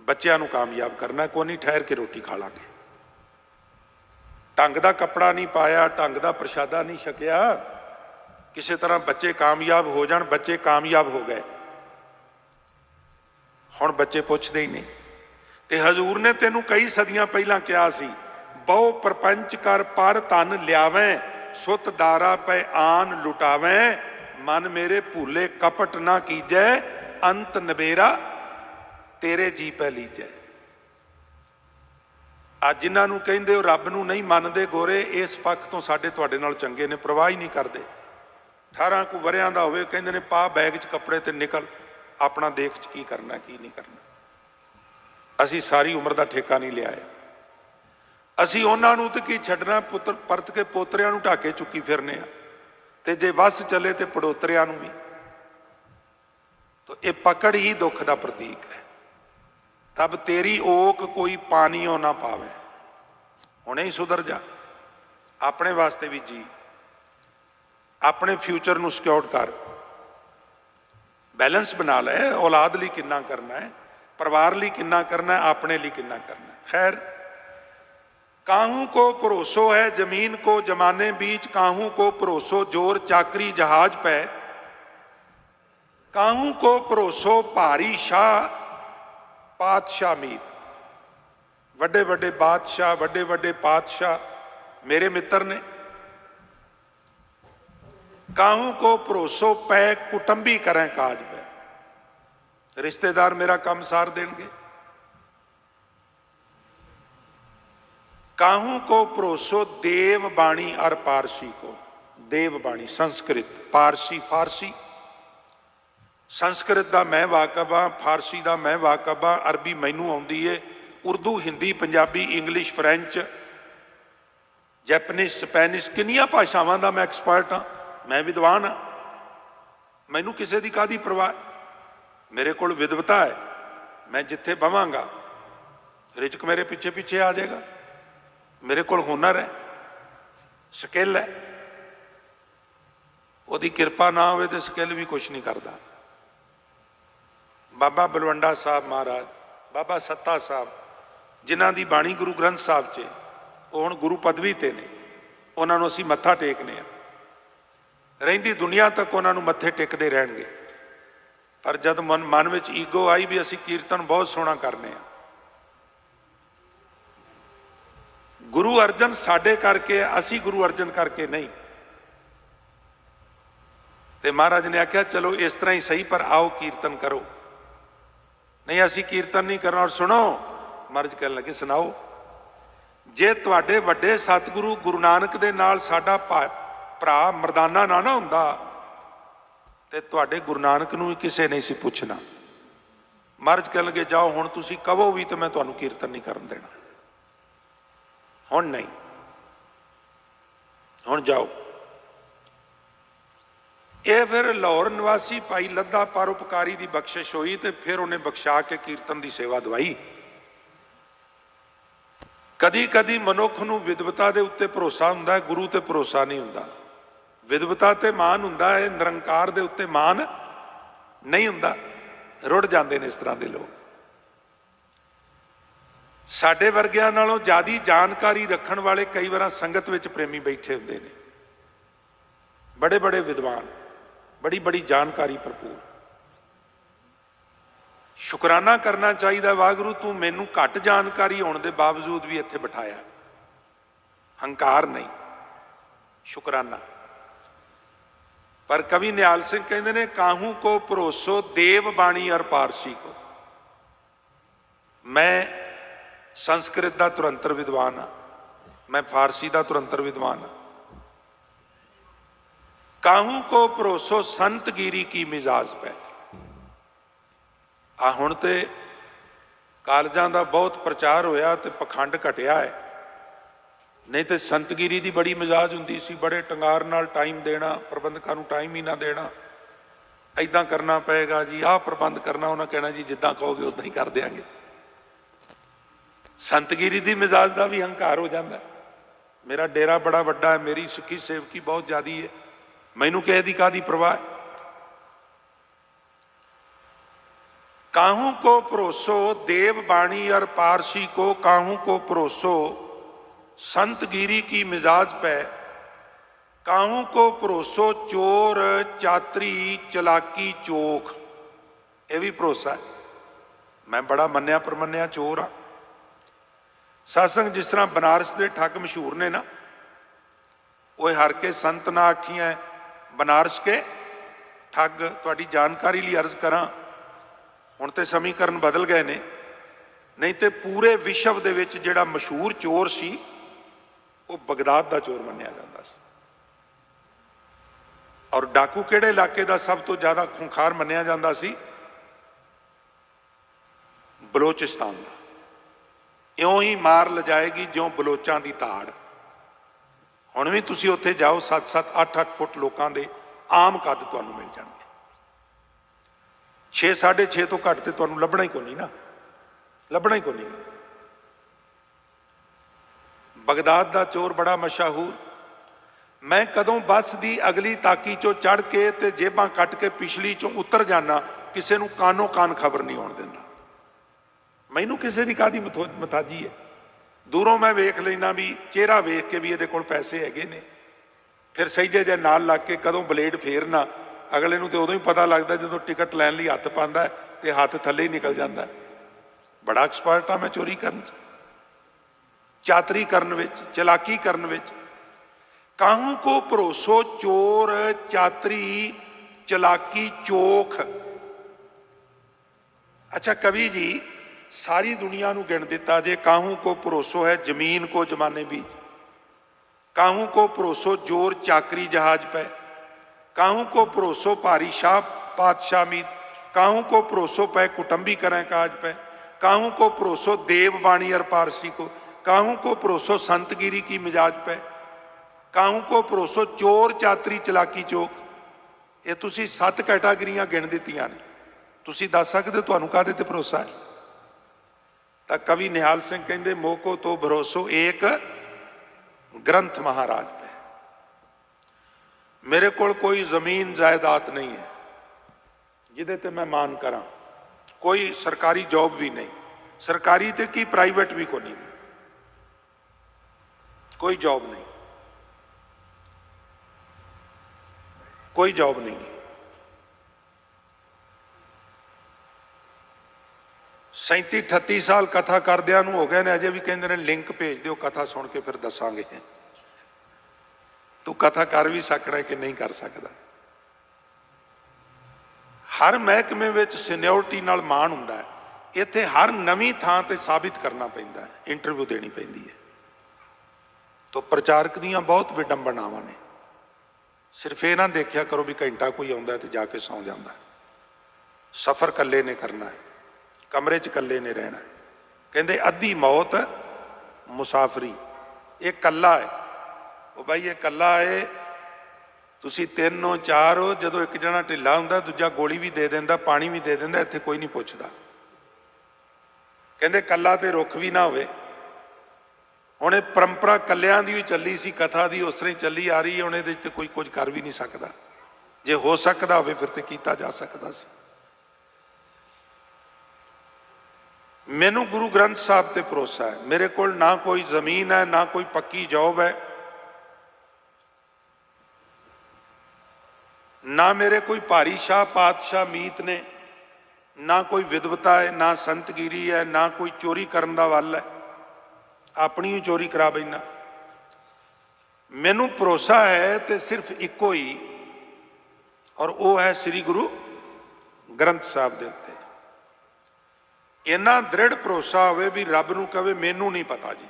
Speaker 1: बच्चों को कामयाब करना, कोई नहीं ठहर के रोटी खा लांगे। ढंग का कपड़ा नहीं पाया, ढंग का प्रशादा नहीं छकिया, किसी तरह बच्चे कामयाब हो जान। बच्चे कामयाब हो गए, हुण बच्चे पुछदे ही नहीं। ते हजूर ने तेनू कई सदियां पहला कहा सी, बहु प्रपंच कर पर धन लियावें, सुत दारा पे आन लुटावें, मन मेरे भूले कपट ना कीजै, अंत नबेरा तेरे जी पै लीजै। अज जिन्हां नूं कहिंदे हो रब नूं नहीं मनदे गोरे, इस पक्ष तो साडे तुहाडे नाल चंगे ने, परवाह ही नहीं करते। 18 को वरियां दा होवे, कहिंदे ने पा बैग च कपड़े ते निकल, अपना देख च की करना की नहीं करना। असी सारी उम्र का ठेका नहीं लिया है। असी उन्हां नूं ते की छड्डना, पुत्र परत के पोतरियां नूं ढाके चुकी फिरने आ, ते जे वस चले तो पड़ोतरियां नूं भी। तो ये पकड़ ही दुख का प्रतीक है। तब तेरी ओक कोई पानियों ना पावे। हुणे ही सुधर जा, अपने वास्ते भी जी, अपने फ्यूचर नूं सिक्योर कर, बैलेंस बना ले। औलाद लिए कितना करना है, परिवार लिए कितना करना है, अपने लिए कितना करना है। खैर, काहू को भरोसो है जमीन को जमाने बीच, काहू को भरोसो जोर चाकरी जहाज पे, काहू को भरोसो भारी शाह पातशाह मीत। वड्डे वड्डे बादशाह, वड्डे वड्डे पातशाह मेरे मित्र ने। काहू को भरोसो पै कुटुंबी करें काज पे, रिश्तेदार मेरा काम सार देंगे। काहू को भरोसो देव बाणी और पारसी को। देव बाणी संस्कृत, पारसी फारसी। संस्कृत का मैं वाकफ हाँ, फारसी का मैं वाकफ हाँ, अरबी मैनू आउंदी है, Urdu Hindi Punjabi English French Japanese Spanish किन्नियां भाषावां का मैं एक्सपर्ट हाँ। मैं विद्वान हाँ, मैनू किसी की काहदी परवाह। मेरे को विद्वता है, मैं जिथे बवांगा रिजक मेरे पिछे पिछे आ जाएगा। मेरे को हुनर है, स्किल है, उसकी किरपा ना हो तो स्किल भी कुछ नहीं करता। बाबा बलवंडा साहब महाराज, बाबा सत्ता साहब, जिन्हों की बाणी गुरु ग्रंथ साहब च, वो हुण गुरु पदवी ते ने, उन्होंने असीं मत्था टेकने आ। रहिंदी दुनिया तक उन्होंने मत्थे टेकते रहणगे। पर जब मन में ईगो आई भी असीं कीर्तन बहुत सोहना करने आ, गुरु अर्जन साडे करके, असी गुरु अर्जन करके नहीं। ते महाराज ने आख्या चलो इस तरह ही सही, पर आओ कीर्तन करो। नहीं असी कीर्तन नहीं करना। और सुनो, महाराज कहने लगे सुनाओ, जे तुहाडे वड्डे सतगुरु गुरु नानक दे नाल साडा भरा मरदाना ना हुंदा, ਤੇ ਤੁਹਾਡੇ ਗੁਰੂ ਨਾਨਕ ਨੂੰ ਵੀ ਕਿਸੇ ਨਹੀਂ ਸੀ ਪੁੱਛਣਾ। ਮਹਾਰਾਜ ਕਹਿਣਗੇ ਜਾਓ ਹੁਣ ਤੁਸੀਂ ਕਹੋ ਵੀ ਤੇ ਮੈਂ ਤੁਹਾਨੂੰ ਕੀਰਤਨ ਨਹੀਂ ਕਰਨ ਦੇਣਾ। ਹੁਣ ਨਹੀਂ, ਹੁਣ ਜਾਓ। ਇਹ ਫਿਰ ਲਾਹੌਰ ਨਿਵਾਸੀ ਭਾਈ ਲੱਦਾ ਪਰਉਪਕਾਰੀ ਦੀ ਬਖਸ਼ਿਸ਼ ਹੋਈ ਤੇ ਫਿਰ ਉਹਨੇ ਬਖਸ਼ਾ ਕੇ ਕੀਰਤਨ ਦੀ ਸੇਵਾ ਦਵਾਈ। ਕਦੀ ਕਦੀ ਮਨੁੱਖ ਨੂੰ ਵਿਦਵਤਾ ਦੇ ਉੱਤੇ ਭਰੋਸਾ ਹੁੰਦਾ ਹੈ, ਗੁਰੂ ਤੇ ਭਰੋਸਾ ਨਹੀਂ ਹੁੰਦਾ। ਵਿਦਵਤਾ ਤੇ ਮਾਨ ਹੁੰਦਾ ਹੈ, ਨਿਰੰਕਾਰ ਦੇ ਉੱਤੇ ਮਾਨ ਨਹੀਂ ਹੁੰਦਾ। ਰੁੜ ਜਾਂਦੇ ਨੇ ਇਸ ਤਰ੍ਹਾਂ ਦੇ ਲੋਕ। ਸਾਡੇ ਵਰਗਿਆਂ ਨਾਲੋਂ ਜ਼ਿਆਦਾ ਜਾਣਕਾਰੀ ਰੱਖਣ ਵਾਲੇ ਕਈ ਵਾਰ ਸੰਗਤ ਵਿੱਚ ਪ੍ਰੇਮੀ ਬੈਠੇ ਹੁੰਦੇ ਨੇ, ਬੜੇ ਬੜੇ ਵਿਦਵਾਨ, ਬੜੀ ਬੜੀ ਜਾਣਕਾਰੀ ਭਰਪੂਰ। ਸ਼ੁਕਰਾਨਾ ਕਰਨਾ ਚਾਹੀਦਾ, ਵਾਹਿਗੁਰੂ ਤੂੰ ਮੈਨੂੰ ਘੱਟ ਜਾਣਕਾਰੀ ਹੋਣ ਦੇ ਬਾਵਜੂਦ ਵੀ ਇੱਥੇ ਬਿਠਾਇਆ। ਹੰਕਾਰ ਨਹੀਂ, ਸ਼ੁਕਰਾਨਾ। ਪਰ ਕਵੀ ਨਿਹਾਲ ਸਿੰਘ ਕਹਿੰਦੇ ਨੇ ਕਾਹੂ ਕੋ ਭਰੋਸੋ ਦੇਵ ਬਾਣੀ ਅਰ ਪਾਰਸੀ ਕੋ। ਮੈਂ ਸੰਸਕ੍ਰਿਤ ਦਾ ਤੁਰੰਤਰ ਵਿਦਵਾਨ ਹਾਂ, ਮੈਂ ਫਾਰਸੀ ਦਾ ਤੁਰੰਤਰ ਵਿਦਵਾਨ ਹਾਂ। ਕਾਹੂ ਕੋ ਭਰੋਸੋ ਸੰਤਗੀਰੀ ਕੀ ਮਿਜ਼ਾਜ ਪੈ। ਆ ਹੁਣ ਤੇ ਕਾਲਜਾਂ ਦਾ ਬਹੁਤ ਪ੍ਰਚਾਰ ਹੋਇਆ ਤੇ ਪਖੰਡ ਘਟਿਆ ਹੈ, ਨਹੀਂ ਤੇ ਸੰਤਗੀਰੀ ਦੀ ਬੜੀ ਮਿਜ਼ਾਜ ਹੁੰਦੀ ਸੀ। ਬੜੇ ਟੰਗਾਰ ਨਾਲ ਟਾਈਮ ਦੇਣਾ, ਪ੍ਰਬੰਧਕਾਂ ਨੂੰ ਟਾਈਮ ਹੀ ਨਾ ਦੇਣਾ। ਐਦਾਂ ਕਰਨਾ ਪਏਗਾ ਜੀ, ਆਹ ਪ੍ਰਬੰਧ ਕਰਨਾ, ਉਹਨਾਂ ਕਹਿਣਾ ਜੀ ਜਿੱਦਾਂ ਕਹੋਗੇ ਉਦਾਂ ਹੀ ਕਰ ਦਿਆਂਗੇ। ਸੰਤਗੀਰੀ ਦੀ ਮਿਜ਼ਾਜ ਦਾ ਵੀ ਹੰਕਾਰ ਹੋ ਜਾਂਦਾ। ਮੇਰਾ ਡੇਰਾ ਬੜਾ ਵੱਡਾ ਹੈ, ਮੇਰੀ ਸਿੱਖੀ ਸੇਵਕੀ ਬਹੁਤ ਜ਼ਿਆਦੀ ਹੈ, ਮੈਨੂੰ ਕਿਸੇ ਦੀ ਕਾਹਦੀ ਪਰਵਾਹ। काहू को भरोसो देव बाणी और पारसी को, काहू को भरोसो संत गिरी की मिजाज पे, काहू को भरोसो चोर चातरी चलाकी चोख। ये भी भरोसा है। मैं बड़ा मन्निया परमन्निया चोर हाँ। सत्संग जिस तरह बनारस के ठग मशहूर ने ना, वो हर के संत ना आखियां बनारस के ठग। तुहाडी जानकारी लिए अर्ज करा, ਹੁਣ ਤੇ ਸਮੀਕਰਨ ਬਦਲ ਗਏ ਨੇ, ਨਹੀਂ ਤੇ ਪੂਰੇ ਵਿਸ਼ਵ ਦੇ ਵਿੱਚ ਜਿਹੜਾ ਮਸ਼ਹੂਰ ਚੋਰ ਸੀ ਉਹ ਬਗਦਾਦ ਦਾ ਚੋਰ ਮੰਨਿਆ ਜਾਂਦਾ ਸੀ। ਔਰ ਡਾਕੂ ਕਿਹੜੇ ਇਲਾਕੇ ਦਾ ਸਭ ਤੋਂ ਜ਼ਿਆਦਾ ਖੁੰਖਾਰ ਮੰਨਿਆ ਜਾਂਦਾ ਸੀ? ਬਲੋਚਿਸਤਾਨ ਦਾ। ਇਉਂ ਹੀ ਮਾਰ ਲਜਾਏਗੀ ਜਿਉਂ ਬਲੋਚਾਂ ਦੀ ਤਾੜ। ਹੁਣ ਵੀ ਤੁਸੀਂ ਉੱਥੇ ਜਾਓ, 7-7 8-8 ਫੁੱਟ ਲੋਕਾਂ ਦੇ ਆਮ ਕੱਦ ਤੁਹਾਨੂੰ ਮਿਲ ਜਾਣਗੇ। 6 6.5 ਤੋਂ ਘੱਟ ਤੇ ਤੁਹਾਨੂੰ ਲੱਭਣਾ ਹੀ ਕੋਈ ਨਹੀਂ ਨਾ, ਲੱਭਣਾ ਹੀ ਕੋਈ ਨਹੀਂ। ਬਗਦਾਦ ਦਾ ਚੋਰ ਬੜਾ ਮਸ਼ਹੂਰ। ਮੈਂ ਕਦੋਂ ਬੱਸ ਦੀ ਅਗਲੀ ਤਾਕੀ ਚੋਂ ਚੜ੍ਹ ਕੇ ਤੇ ਜੇਬਾਂ ਕੱਟ ਕੇ ਪਿਛਲੀ ਚੋਂ ਉਤਰ ਜਾਣਾ, ਕਿਸੇ ਨੂੰ ਕਾਨੋ ਕਾਨ ਖਬਰ ਨਹੀਂ ਆਉਣ ਦਿੰਦਾ। ਮੈਨੂੰ ਕਿਸੇ ਦੀ ਕਾਹਦੀ ਮਥਾਜੀ ਹੈ। ਦੂਰੋਂ ਮੈਂ ਵੇਖ ਲੈਣਾ ਵੀ ਚਿਹਰਾ ਵੇਖ ਕੇ ਵੀ ਇਹਦੇ ਕੋਲ ਪੈਸੇ ਹੈਗੇ ਨੇ। ਫਿਰ ਸਹਿਜੇ ਜੇ ਨਾਲ ਲੱਗ ਕੇ ਕਦੋਂ ਬਲੇਡ ਫੇਰਨਾ, ਅਗਲੇ ਨੂੰ ਤੇ ਉਦੋਂ ਹੀ ਪਤਾ ਲੱਗਦਾ ਜਦੋਂ ਟਿਕਟ ਲੈਣ ਲਈ ਹੱਥ ਪਾਉਂਦਾ ਤੇ ਹੱਥ ਥੱਲੇ ਹੀ ਨਿਕਲ ਜਾਂਦਾ। ਬੜਾ ਐਕਸਪਰਟ ਆ ਮੈਂ ਚੋਰੀ ਕਰਨ 'ਚ, ਚਾਤਰੀ ਕਰਨ ਵਿੱਚ, ਚਲਾਕੀ ਕਰਨ ਵਿੱਚ। ਕਾਹੂ ਕੋ ਭਰੋਸੋ ਚੋਰ ਚਾਤਰੀ ਚਲਾਕੀ ਚੋਖ। ਅੱਛਾ ਕਵੀ ਜੀ ਸਾਰੀ ਦੁਨੀਆ ਨੂੰ ਗਿਣ ਦਿੱਤਾ ਜੇ। ਕਾਹੂ ਕੋ ਭਰੋਸੋ ਹੈ ਜ਼ਮੀਨ ਕੋ ਜਮਾਨੇ ਬੀਜ, ਕਾਹੂ ਕੋ ਭਰੋਸੋ जोर चाकरी जहाज पे, काहू को भरोसो भारी शाह पातशाह मीत, काहू को भरोसो पै कुटुंबी करें काज पे, काहू को भरोसो देव बाणी और पारसी को, काहू को भरोसो संतगिरी की मिजाज पे, काहू को भरोसो चोर चातरी चलाकी चोक। ये तुसी 7 कैटागरियां गिण दित्तियां ने। तुसी दस सकदे तुहानूं काहदे ते भरोसा है? तां कवि निहाल सिंह कहंदे मोको तो भरोसो एक ग्रंथ महाराज पे। मेरे को कोई जमीन जायदाद नहीं है जिहदे ते मैं मान करा, कोई सरकारी जॉब भी नहीं, सरकारी ते की प्राइवेट भी कोई नहीं, कोई जॉब नहीं, कोई जॉब नहीं। 37-38 साल कथा करदियां नूं हो गए ने, अजे भी कहंदे ने लिंक भेज दिओ, कथा सुन के फिर दसांगे तू कथा कर भी सकना है कि नहीं कर सकता। हर महकमे विच सीनियोरिटी नाल मान हुंदा है, इत्थे हर नवीं थां ते साबित करना पैंदा है, इंटरव्यू देनी पैंदी है। तो प्रचारक दीयां बहुत विडंबनावां ने। सिर्फ ये ना देखा करो भी घंटा कोई आता तो जाके सौ जाता है। सफ़र कल्ले ने करना है, कमरे च कल्ले ने रहना है। कहते अद्धी मौत मुसाफरी, ये कला है। वो भाई ये कला है, तुसी तीन हो चार हो, जो एक जना ढिला होंदा दूजा गोली भी दे देंदा, पानी भी दे देंदा, इत्थे कोई नहीं पुछदा। कहते कला तो रुख भी ना होवे। हुण ये परंपरा कलियां दी भी चली सी, कथा दी उस तरह चली आ रही है। हुण इहदे ते कोई कुछ कर भी नहीं सकता। जे हो सकता होवे फिर तो कीता जा सकता सी। मैनू गुरु ग्रंथ साहब ते भरोसा है। मेरे को ना कोई जमीन है, ना कोई पक्की जॉब है, ना मेरे कोई भारी शाह पातशाह मीत ने, ना कोई विद्वता है, ना संतगिरी है, ना कोई चोरी करने का वल है। अपनी ही चोरी करा बैठना। मैनू भरोसा है तो सिर्फ इको ही, और वो है श्री गुरु ग्रंथ साहब के उत्ते। इन्ना दृढ़ भरोसा होवे भी रब नूं कहे मैनू नहीं पता जी,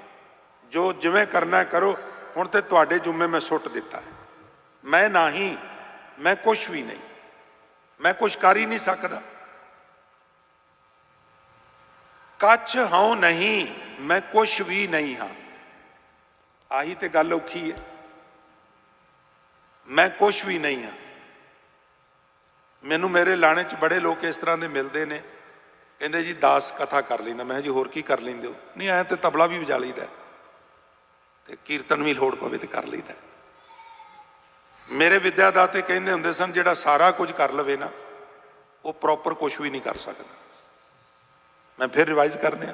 Speaker 1: जो जिवें करना है करो, हुण ते तुहाडे जुम्मे मैं सुट दिता है, मैं ना ही, मैं कुछ भी नहीं, मैं कुछ कर ही नहीं सकता। कछ हां नहीं, मैं कुछ भी नहीं हाँ। आही ते गल औखी है। मैं कुछ भी नहीं हाँ। मैनू मेरे लाने च बड़े लोग इस तरह के मिलते हैं, कहते जी दास कथा कर लेंदा। मैं जी होर की कर लेंदे हो? नहीं आए तो तबला भी वजा लईदा ते कीर्तन भी लोड़ पवे तो कर लईदा। मेरे विद्यादाते कहते हुंदे सन जिहड़ा सारा कुछ कर लवे ना वो प्रॉपर कुछ भी नहीं कर सकता। मैं फिर रिवाइज कर दिया,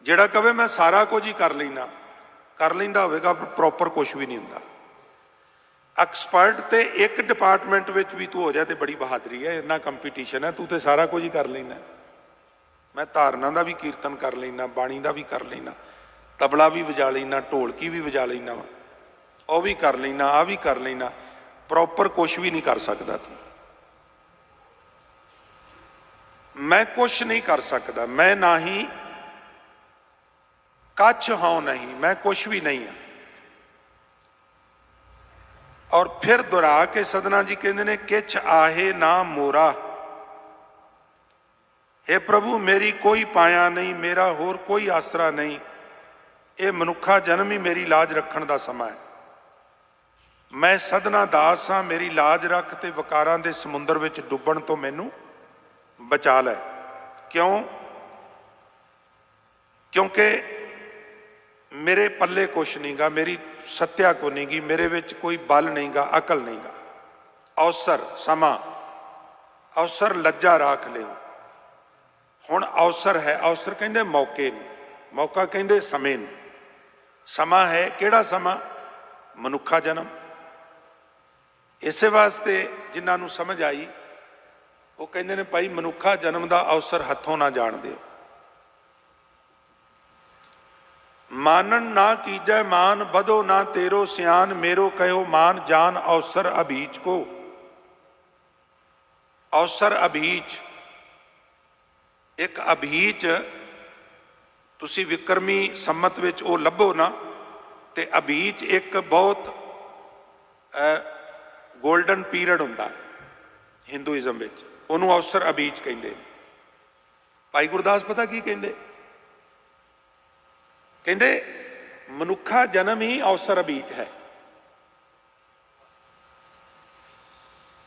Speaker 1: जिहड़ा कहे मैं सारा कुछ ही कर लैंदा होवेगा पर प्रॉपर कुछ भी नहीं हुंदा। एक्सपर्ट ते एक डिपार्टमेंट विच भी तू हो जाए तो बड़ी बहादरी है, इन्ना कंपीटीशन है, तू तो सारा कुछ ही कर लेना। मैं धारना का भी कीर्तन कर लेना, बाणी का भी कर लेना, तबला भी वजा लेना, ढोलकी भी वजा लेना, वह भी कर लेना, आ भी कर लेना, प्रॉपर कुछ भी नहीं कर सकता तू। मैं कुछ नहीं कर सकता। मैं ना ही, कछ हां नहीं, मैं कुछ भी नहीं हाँ। और फिर दोहरा के सदना जी कहते ने किछ आहे ना मोरा, हे प्रभु मेरी कोई पाया नहीं, मेरा होर कोई आसरा नहीं, ये मनुखा जन्म ही मेरी लाज रखण दा समा है। मैं सदना दास हाँ, मेरी लाज रख ते वकारां दे समुंदर विच डुੱਬਣ तो मैनू बचा लै। क्यों? क्योंकि मेरे पल्ले कुछ नहीं गा, मेरी सत्या को नहीं गी, मेरे विच कोई बल नहीं गा, अकल नहीं गा। अवसर समा, अवसर लज्जा राख लिओ। हुण अवसर है, अवसर कहंदे मौके नूं, मौका कहंदे समय नूं। समा है किहड़ा समा? मनुखा जन्म। इस वास्ते जिन्हां नूं समझ आई वो कहंदे ने भाई मनुखा जन्म का अवसर हथों ना जाण दिओ। मानन ना कीजै मान, बधो ना तेरो सियान, मेरो कहो मान जान अवसर अभीच को। अवसर अभीच, एक अभीच तुसी विक्रमी सम्मत विच वो लभो ना, ते अभीच एक बहुत गोल्डन पीरियड हुंदा है हिंदूइज्म विच, उन्होंने अवसर अभीच कहते। भाई गुरदास पता की कहते? कहते मनुखा जन्म ही अवसर अभीच है।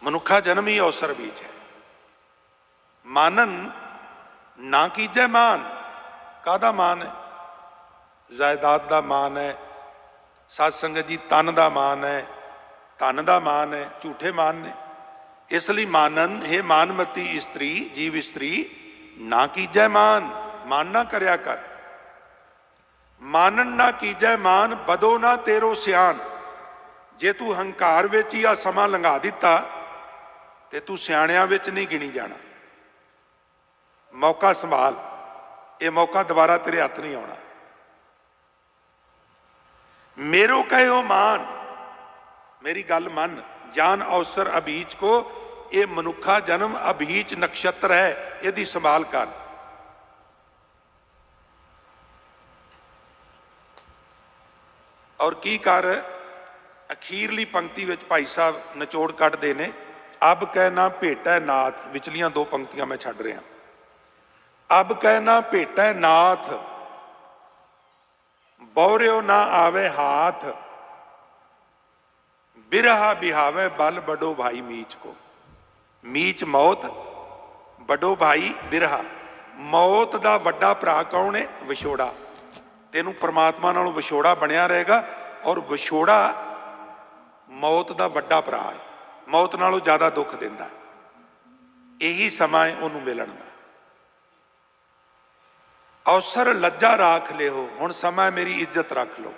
Speaker 1: मनुखा जन्म ही अवसर अभीच है। मानन ना कीजै मान, कादा मान है? जायदाद का मान है, साध संगत जी तन का मान है, धन का मान है, झूठे मान ने। इसलिए मानन, हे मानमती स्त्री, जीव स्त्री, ना कीजै मान, मान ना करया कर। मानन ना कीजै मान, बदो ना तेरो सियान। जे तू हंकार विच ही आ समा लंघा दिता ते तू सियाणियां विच नहीं गिनी जाना। मौका संभाल, ये मौका दोबारा तेरे हथ नहीं आना। मेरो कहो मान, मेरी गल मन, जान अवसर अभीच को। ये मनुखा जन्म अभीच नक्षत्र है, यदि संभाल कर। और की कर? ਅਖੀਰਲੀ ਪੰਕਤੀ ਵਿੱਚ ਭਾਈ ਸਾਹਿਬ ਨਿਚੋੜ ਕੱਢਦੇ ਨੇ, ਅਬ ਕਹਿ ਨਾ ਭੇਟੈ ਨਾਥ, ਵਿਚਲੀਆਂ ਦੋ ਪੰਕਤੀਆਂ ਮੈਂ ਛੱਡ ਰਿਹਾ। ਅਬ ਕਹਿ ਨਾ ਭੇਟੈ ਨਾਥ, ਬੌਰਿਓ ਨਾ ਆਵੇ ਹਾਥ, ਬਿਰਹਾ ਬਿਹਾਵੇ ਬਲ ਬਡੋ ਭਾਈ ਮੀਚ ਕੋ। ਮੀਚ ਮੌਤ, ਬਡੋ ਭਾਈ ਬਿਰਹਾ। ਮੌਤ ਦਾ ਵੱਡਾ ਭਰਾ ਕੌਣ ਹੈ? ਵਿਛੋੜਾ। ਤੈਨੂੰ ਪਰਮਾਤਮਾ ਨਾਲੋਂ ਵਿਛੋੜਾ ਬਣਿਆ ਰਹੇਗਾ, ਔਰ ਵਿਛੋੜਾ ਮੌਤ ਦਾ ਵੱਡਾ ਭਰਾ ਹੈ, ਮੌਤ ਨਾਲੋਂ ਜ਼ਿਆਦਾ ਦੁੱਖ ਦਿੰਦਾ। ਇਹੀ ਸਮਾਂ ਹੈ ਉਹਨੂੰ ਮਿਲਣ ਦਾ। ਅਵਸਰ ਲੱਜਾ ਰਾਖ ਲਿਓ, ਹੁਣ ਸਮਾਂ ਮੇਰੀ ਇੱਜ਼ਤ ਰੱਖ ਲਓ।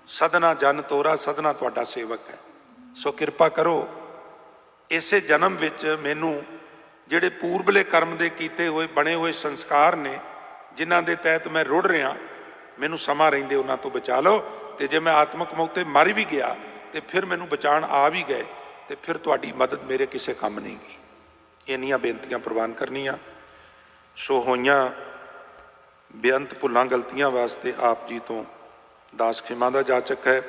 Speaker 1: ਸਦਨਾ ਜਨ ਤੋਰਾ, ਸਦਨਾ ਤੁਹਾਡਾ ਸੇਵਕ ਹੈ, ਸੋ ਕਿਰਪਾ ਕਰੋ ਇਸੇ ਜਨਮ ਵਿੱਚ ਮੈਨੂੰ ਜਿਹੜੇ ਪੂਰਬਲੇ ਕਰਮ ਦੇ ਕੀਤੇ ਹੋਏ ਬਣੇ ਹੋਏ ਸੰਸਕਾਰ ਨੇ, ਜਿਨ੍ਹਾਂ ਦੇ ਤਹਿਤ ਮੈਂ ਰੁੜ ਰਿਹਾ, ਮੈਨੂੰ ਸਮਾਂ ਰਹਿੰਦੇ ਉਹਨਾਂ ਤੋਂ ਬਚਾ ਲਓ। ਤੇ ਜੇ ਮੈਂ ਆਤਮਕ ਮੌਤ ਤੇ ਮਰ ਵੀ ਗਿਆ ਤੇ ਫਿਰ ਮੈਨੂੰ ਬਚਾਉਣ ਆ ਵੀ ਗਏ ਤੇ ਫਿਰ ਤੁਹਾਡੀ ਮਦਦ ਮੇਰੇ ਕਿਸੇ ਕੰਮ ਨਹੀਂ ਗਈ। ਇੰਨੀਆਂ ਬੇਨਤੀਆਂ ਪ੍ਰਵਾਨ ਕਰਨੀਆਂ। ਸੋ ਹੋਈਆਂ ਬੇਅੰਤ ਭੁੱਲਾਂ ਗਲਤੀਆਂ ਵਾਸਤੇ ਆਪ ਜੀ ਤੋਂ ਦਾਸ ਖਿਮਾ ਦਾ ਜਾਚਕ ਹੈ।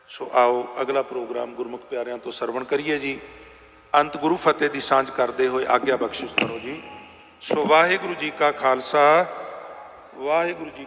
Speaker 1: ਸੋ ਆਓ ਅਗਲਾ ਪ੍ਰੋਗਰਾਮ ਗੁਰਮੁਖ ਪਿਆਰਿਆਂ ਤੋਂ ਸਰਵਣ ਕਰੀਏ ਜੀ। ਅੰਤ ਗੁਰੂ ਫਤਿਹ ਦੀ ਸਾਂਝ ਕਰਦੇ ਹੋਏ ਆਗਿਆ ਬਖਸ਼ਿਸ਼ ਕਰੋ ਜੀ। ਸੋ ਵਾਹਿਗੁਰੂ ਜੀ ਕਾ ਖਾਲਸਾ, ਵਾਹਿਗੁਰੂ ਜੀ